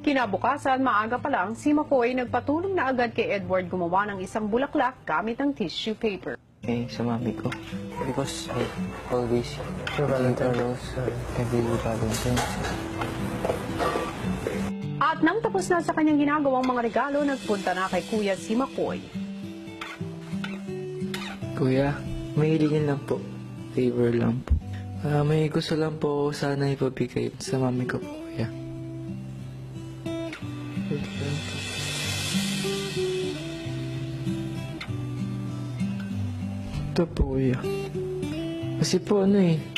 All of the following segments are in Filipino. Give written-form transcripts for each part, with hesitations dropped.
Kinabukasan, maaga pa lang, si McCoy nagpatulong na agad kay Edward gumawa ng isang bulaklak gamit ang tissue paper. Sa mami ko. Because I always think Carlos every Valentine's. At nang tapos na sa kanyang ginagawang mga regalo, nagpunta na kay Kuya si McCoy. Kuya, may hilingin lang po. Favor lang po. May gusto lang po sana ipabigay sa mami ko po, kuya. Ito po, kuya. Kasi po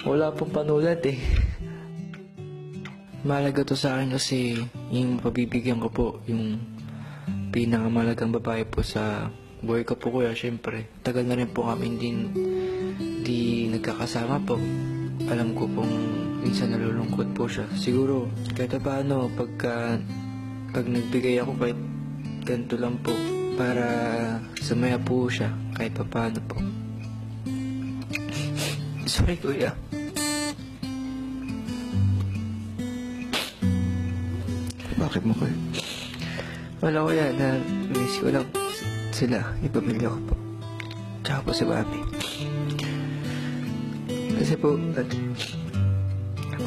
wala pong panulat eh. Mahalaga to sa akin kasi yung pabibigyan ko po, yung pinakamalagang babae po sa buhay ko po, kuya. Siyempre, tagal na rin po kami di nagkakasama po. Alam ko pong minsan nalulungkot po siya. Siguro, kahit paano, pag nagbigay ako kahit ganito lang po, para sumaya po siya, kahit paano po. Sorry, kuya. Bakit mo kayo? Wala, kuya, na-miss ko lang sila, ipamilya ko po. Tsaka po si mami. Kasi po,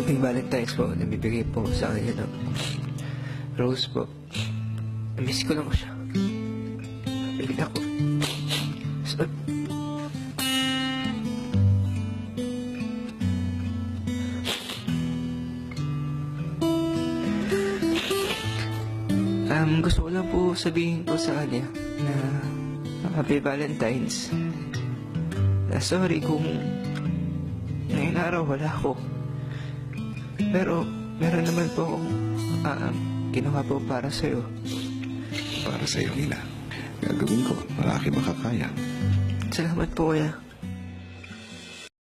yung Valentine's po, nabibigay po sa akin ng rose po. Na-miss ko lang siya. Bili ako. So, gusto ko lang po sabihin po sa kanya na Happy Valentine's. Sorry kung ngayon araw wala ako. Pero meron naman po akong ginawa po para sa'yo. Para sa'yo, Nina. Gagawin ko. Malaki makakaya. Salamat po, kuya.